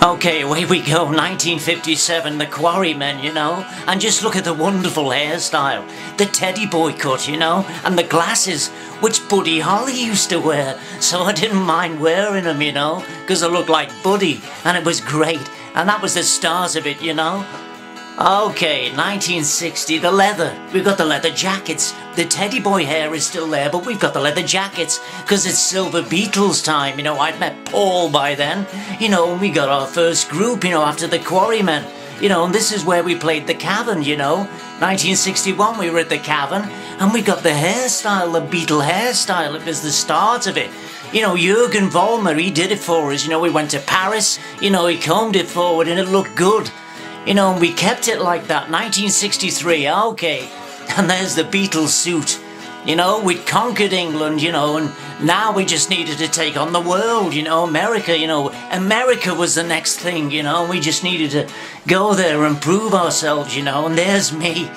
Okay, away we go, 1957, the Quarrymen, and just look at the wonderful hairstyle, the teddy boy cut, and the glasses, which Buddy Holly used to wear, so I didn't mind wearing them, because I looked like Buddy, and it was great, and that was the stars of it. Okay, 1960, the leather. We've got the leather jackets. The teddy boy hair is still there, but we've got the leather jackets, because it's Silver Beatles time. I'd met Paul by then, and we got our first group, after the Quarrymen. And this is where we played the Cavern, 1961 we were at the Cavern, and we got the hairstyle, the Beatle hairstyle. It was the start of it. Jürgen Vollmer, he did it for us. We went to Paris, he combed it forward and it looked good. And we kept it like that, 1963, okay. And there's the Beatles suit. We'd conquered England, and now we just needed to take on the world, America, America was the next thing, we just needed to go there and prove ourselves, and there's me,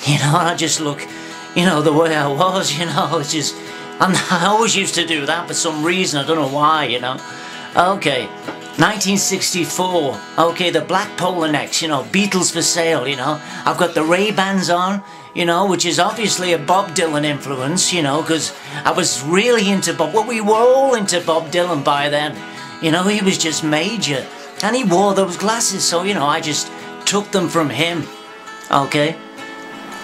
I just look, the way I was, it's just, and I always used to do that for some reason, I don't know why, Okay. 1964, okay, the black polo necks, Beatles for sale, I've got the Ray-Bans on, which is obviously a Bob Dylan influence, because I was really into Bob, well, we were all into Bob Dylan by then, he was just major, and he wore those glasses, so, I just took them from him, okay.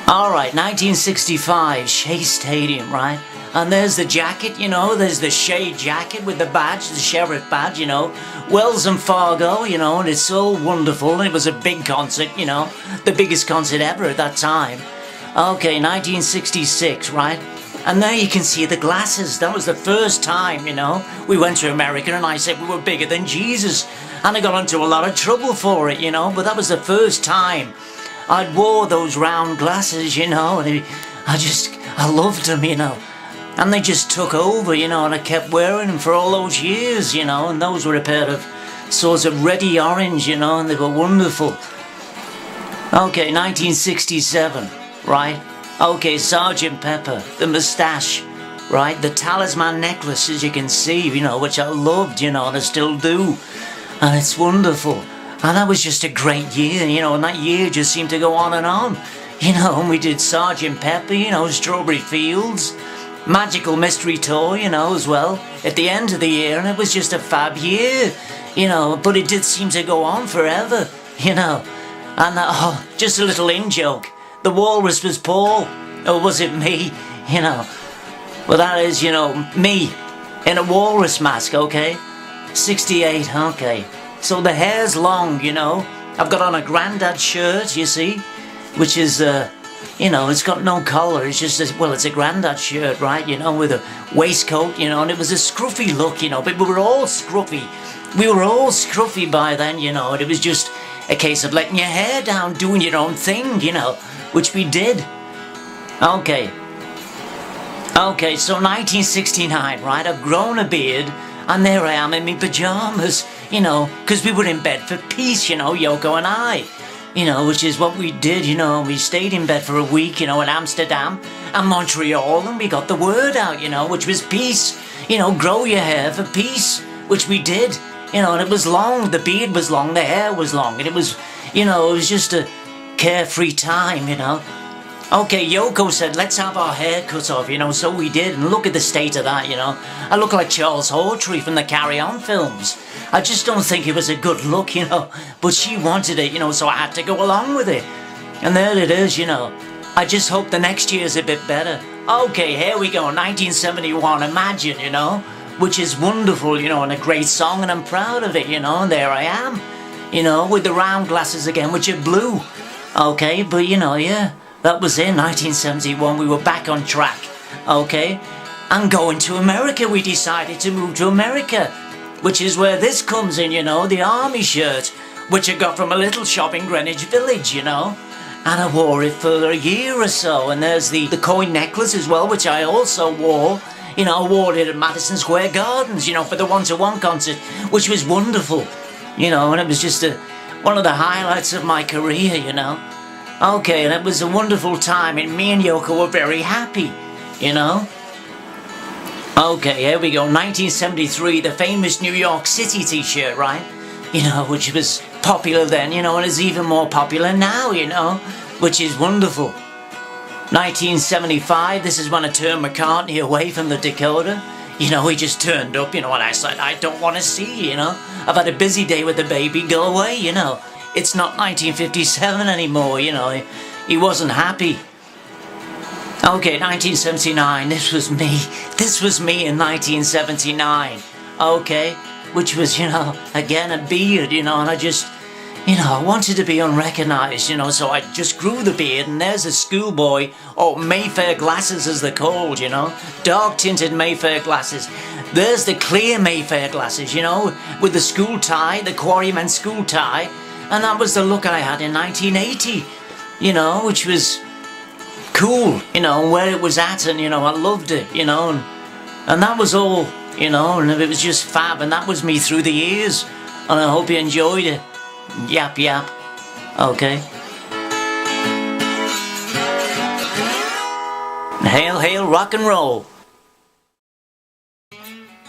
Alright, 1965, Shea Stadium, right? And there's the jacket, there's the Shea jacket with the badge, the sheriff badge, Wells and Fargo, and it's so wonderful. It was a big concert, the biggest concert ever at that time. Okay, 1966, right? And there you can see the glasses. That was the first time, we went to America and I said we were bigger than Jesus. And I got into a lot of trouble for it, but that was the first time I'd wore those round glasses, and I loved them, And they just took over, and I kept wearing them for all those years, and those were a pair of sorts of reddy orange, and they were wonderful. Okay, 1967, right? Okay, Sergeant Pepper, the moustache, right? The Talisman necklace, as you can see, which I loved, and I still do. And it's wonderful. And that was just a great year, and that year just seemed to go on, and we did Sergeant Pepper, Strawberry Fields, Magical Mystery Tour, as well, at the end of the year, and it was just a fab year, but it did seem to go on forever, and just a little in-joke, the walrus was Paul, or was it me, well that is, me, in a walrus mask, okay, 68, okay, so the hair's long, I've got on a granddad shirt, you see, which is, it's got no collar, it's just, it's a granddad shirt, right, with a waistcoat, and it was a scruffy look, but we were all scruffy. We were all scruffy by then, and it was just a case of letting your hair down, doing your own thing, which we did. Okay, so 1969, right, I've grown a beard, and there I am in my pyjamas, because we were in bed for peace, Yoko and I. Which is what we did, and we stayed in bed for a week, in Amsterdam and Montreal, and we got the word out, which was peace, grow your hair for peace, which we did, and it was long, the beard was long, the hair was long, and it was, it was just a carefree time, Okay, Yoko said, let's have our hair cut off, so we did, and look at the state of that, I look like Charles Hawtrey from the Carry On films. I just don't think it was a good look, but she wanted it, so I had to go along with it. And there it is, I just hope the next year's a bit better. Okay, here we go, 1971, Imagine, which is wonderful, and a great song, and I'm proud of it, and there I am, with the round glasses again, which are blue. Okay, but yeah, that was in 1971, we were back on track, okay? And going to America, we decided to move to America. Which is where this comes in, the army shirt, which I got from a little shop in Greenwich Village, and I wore it for a year or so, and there's the coin necklace as well, which I also wore, I wore it at Madison Square Gardens, for the one-to-one concert, which was wonderful, and it was just one of the highlights of my career, Okay, and it was a wonderful time, and me and Yoko were very happy, Okay, here we go, 1973, the famous New York City t-shirt, right? you know, which was popular then, you know, and is even more popular now, you know, which is wonderful. 1975, this is when I turned McCartney away from the Dakota. You know, he just turned up, you know, and I said, I don't want to see, you know. I've had a busy day with the baby, go away, you know. It's not 1957 anymore, you know. He wasn't happy. Okay, 1979, this was me. This was me in 1979. Okay, which was, you know, again, a beard, you know, and I just, you know, I wanted to be unrecognised, you know, so I just grew the beard, and there's a schoolboy, or Mayfair glasses as they're called, you know, dark-tinted Mayfair glasses. There's the clear Mayfair glasses, you know, with the school tie, the Quarrymen school tie, and that was the look I had in 1980, you know, which was cool, you know, where it was at, and, you know, I loved it, you know, and that was all, you know, and it was just fab, and that was me through the years, and I hope you enjoyed it. Yap yap. Okay. Hail, hail, rock and roll.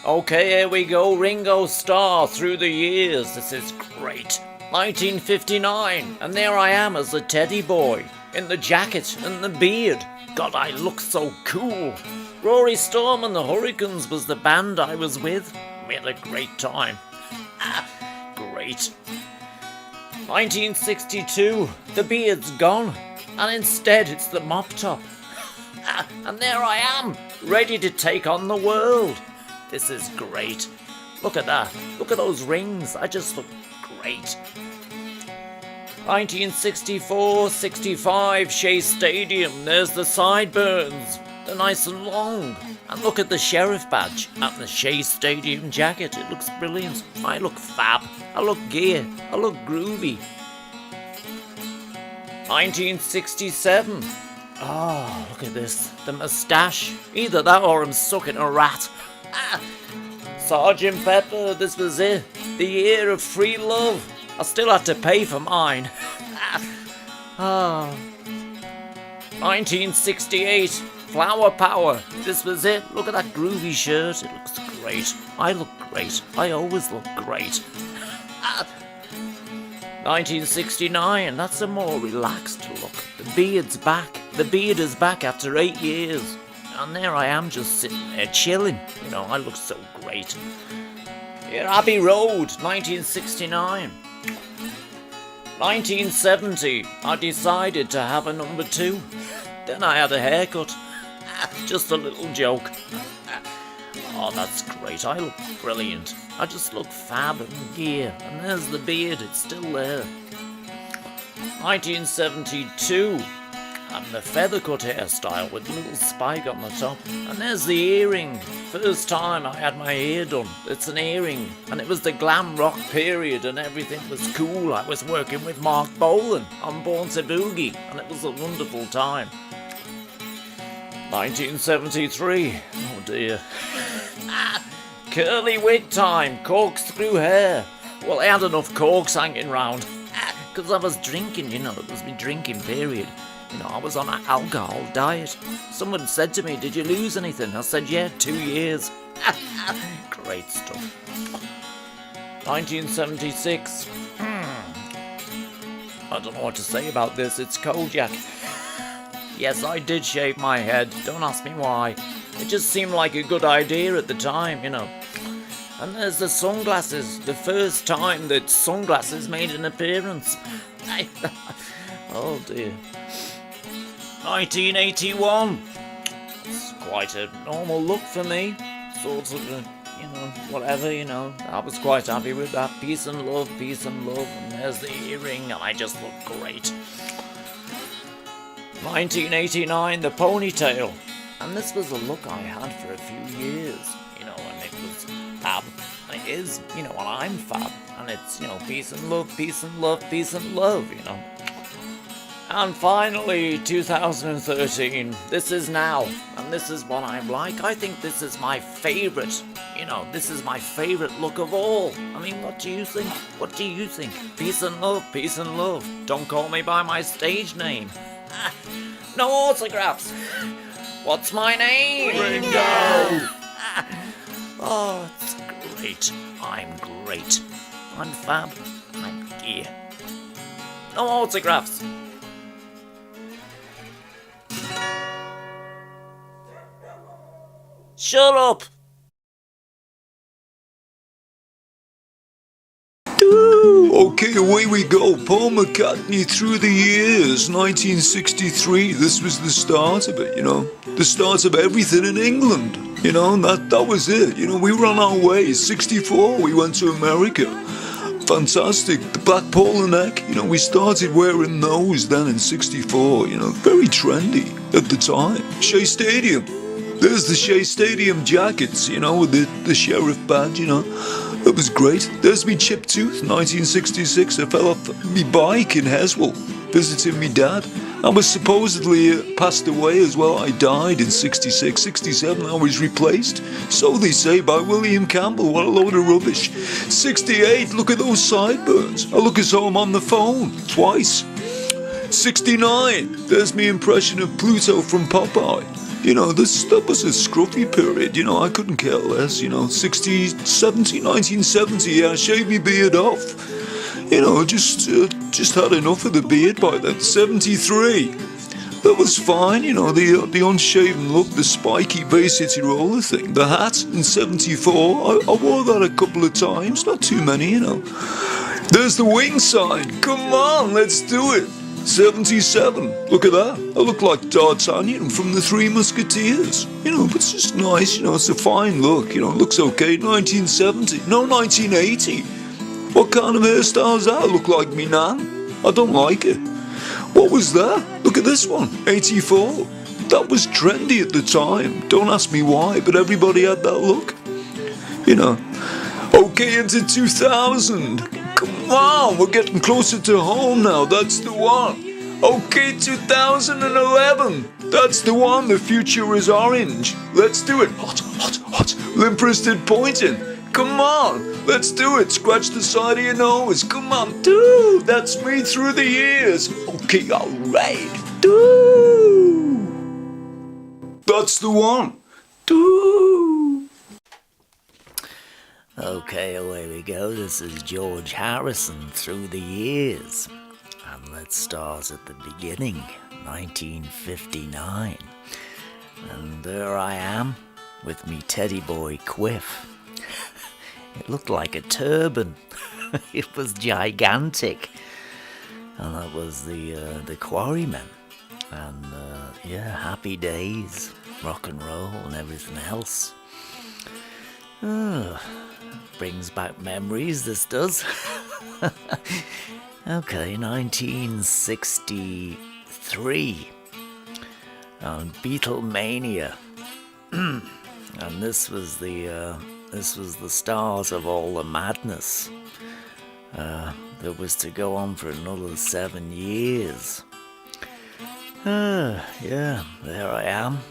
Okay, here we go. Ringo Starr through the years. This is great. 1959, and there I am as a teddy boy, in the jacket and the beard. God, I look so cool. Rory Storm and the Hurricanes was the band I was with. We had a great time. Great. 1962, the beard's gone, and instead it's the mop top. And there I am, ready to take on the world. This is great. Look at that. Look at those rings. I just look great. 1964-65, Shea Stadium. There's the sideburns. They're nice and long. And look at the sheriff badge and the Shea Stadium jacket. It looks brilliant. I look fab. I look gear. I look groovy. 1967. Oh, look at this. The moustache. Either that or I'm sucking a rat. Sergeant Pepper, this was it. The year of free love. I still had to pay for mine. 1968. Flower Power. This was it. Look at that groovy shirt. It looks great. I look great. I always look great. 1969. That's a more relaxed look. The beard's back. The beard is back after 8 years. And there I am just sitting there chilling. You know, I look so great. Here, Abbey Road. 1969. 1970. I decided to have a number 2. Then I had a haircut. Just a little joke. Oh, that's great. I look brilliant. I just look fab and gear. And there's the beard. It's still there. 1972. And the feather cut hairstyle with a little spike on the top. And there's the earring. First time I had my hair done. It's an earring. And it was the glam rock period and everything was cool. I was working with Mark Bolan on Born to Boogie. And it was a wonderful time. 1973. Oh dear. Curly wig time. Corkscrew hair. Well, I had enough corks hanging round. Because I was drinking, you know. It was my drinking period. You know, I was on an alcohol diet. Someone said to me, did you lose anything? I said, yeah, 2 years. Great stuff. 1976. I don't know what to say about this. It's Kojak. Yes, I did shave my head. Don't ask me why. It just seemed like a good idea at the time, you know. And there's the sunglasses. The first time that sunglasses made an appearance. Oh dear. 1981. It's quite a normal look for me. Sort of, you know, whatever, you know. I was quite happy with that. Peace and love, peace and love. And there's the earring, and I just look great. 1989, the ponytail. And this was a look I had for a few years, you know, and it was fab. And it is, you know, and I'm fab. And it's, you know, peace and love, peace and love, peace and love, you know. And finally, 2013, this is now, and this is what I'm like. I think this is my favourite, you know, this is my favourite look of all. I mean, what do you think? What do you think? Peace and love, peace and love. Don't call me by my stage name. No autographs. What's my name? Ringo! Oh, it's great. I'm great. I'm fab. I'm gear. No autographs. Shut up. Okay, away we go. Paul McCartney through the years, 1963. This was the start of it, the start of everything in England, and that was it. We were on our way. 64, we went to America. Fantastic. The black polo neck, we started wearing those then in 64, very trendy at the time. Shea Stadium. There's the Shea Stadium jackets, with the sheriff badge, That was great. There's me chip tooth, 1966. I fell off me bike in Heswell, visiting me dad. I was supposedly passed away as well. I died in 66. 67, I was replaced. So they say by William Campbell. What a load of rubbish. 68, look at those sideburns. I look as though I'm on the phone twice. 69, there's me impression of Pluto from Popeye. That was a scruffy period, I couldn't care less, 60, 70, 1970, yeah, I shaved me beard off. Just had enough of the beard by then. 73, that was fine, the unshaven look, the spiky Bay City roller thing, the hat in 74, I wore that a couple of times, not too many, There's the wing sign, come on, let's do it. 77, look at that. I look like D'Artagnan from the Three Musketeers. But it's just nice, it's a fine look, it looks okay. 1970, no, 1980. What kind of hairstyle's that? I look like me nan. I don't like it. What was that? Look at this one, 84. That was trendy at the time. Don't ask me why, but everybody had that look. Okay, into 2000. Come on, we're getting closer to home now. That's the one. Okay, 2011. That's the one. The future is orange. Let's do it. Hot, hot, hot. Limp wristed pointing. Come on, let's do it. Scratch the side of your nose. Come on, dude. That's me through the years. Okay, all right. Dude. That's the one. Dude. Okay, away we go. This is George Harrison through the years. And let's start at the beginning, 1959. And there I am with me teddy boy Quiff. It looked like a turban. It was gigantic. And that was the Quarrymen. And happy days, rock and roll and everything else. Brings back memories, this does. Okay, 1963. Beatlemania. And this was the start of all the madness. That was to go on for another 7 years. There I am.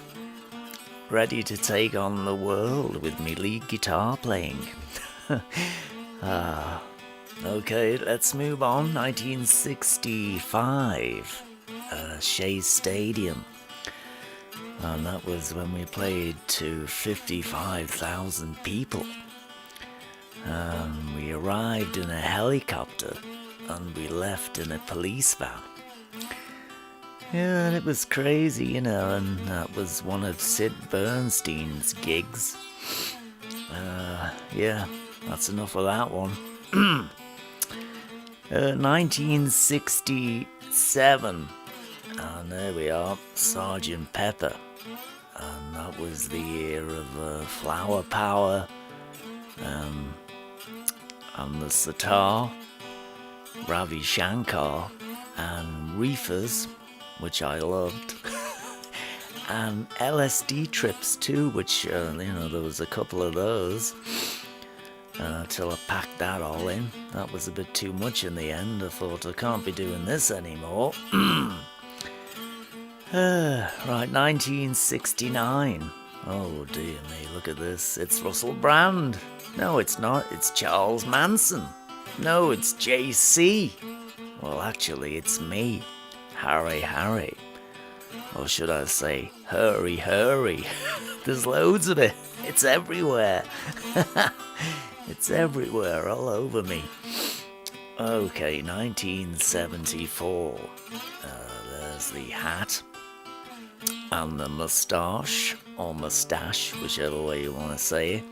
Ready to take on the world with me lead guitar playing. Okay, let's move on. 1965, Shea Stadium. And that was when we played to 55,000 people. We arrived in a helicopter and we left in a police van. Yeah, and it was crazy, and that was one of Sid Bernstein's gigs. That's enough of that one. 1967, and there we are, Sgt. Pepper. And that was the year of Flower Power, and the Sitar, Ravi Shankar, and Reefers, which I loved, and LSD trips too, which, there was a couple of those, till I packed that all in. That was a bit too much in the end. I thought, I can't be doing this anymore. Right, 1969. Oh dear me, look at this. It's Russell Brand. No, it's not. It's Charles Manson. No, it's JC. Well, actually, it's me. Harry. Or should I say, hurry. There's loads of it. It's everywhere. It's everywhere, all over me. Okay, 1974. There's the hat and the moustache, or mustache, whichever way you want to say it.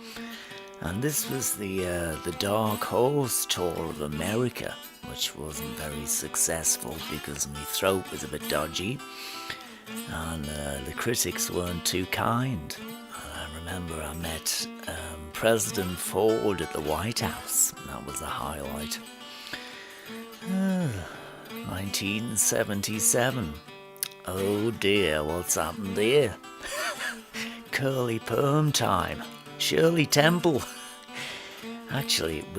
And this was the Dark Horse tour of America, which wasn't very successful because my throat was a bit dodgy, and the critics weren't too kind. And I remember I met President Ford at the White House. That was a highlight. 1977. Oh dear, what's happened here? Curly perm time. Shirley Temple. Actually, it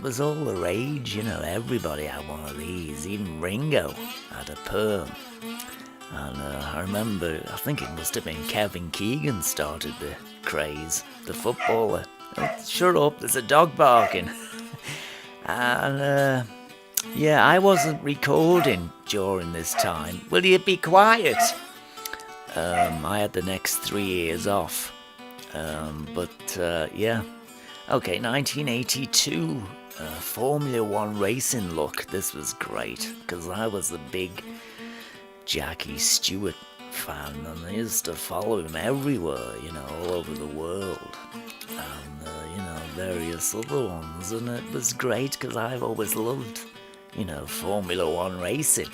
was all the rage, everybody had one of these. Even Ringo had a perm. And I remember, I think it must have been Kevin Keegan started the craze, the footballer. Oh, shut up, there's a dog barking. And yeah, I wasn't recording during this time. Will you be quiet? I had the next 3 years off. Yeah. Okay, 1982, Formula One racing look. This was great, because I was a big Jackie Stewart fan, and I used to follow him everywhere, all over the world. And, various other ones, and it was great, because I've always loved, Formula One racing.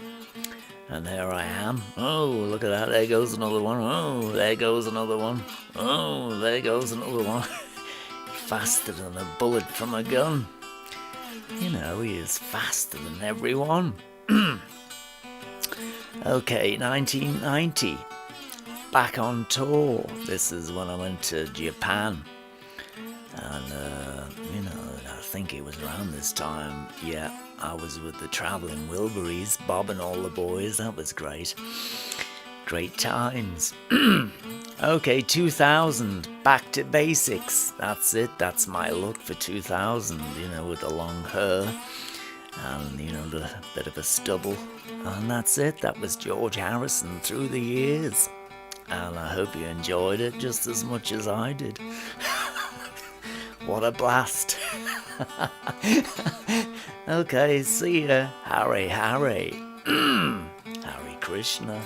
And there I am. Oh, look at that. There goes another one. Oh, there goes another one. Oh, there goes another one. Faster than a bullet from a gun. He is faster than everyone. Okay, 1990. Back on tour. This is when I went to Japan. And, I think it was around this time. Yeah, I was with the Traveling Wilburys, Bob and all the boys. That was great. Great times. Okay, 2000. Back to basics. That's it. That's my look for 2000, with the long hair and, the bit of a stubble. And that's it. That was George Harrison through the years. And I hope you enjoyed it just as much as I did. What a blast. Okay, see ya. Harry. Hare Krishna.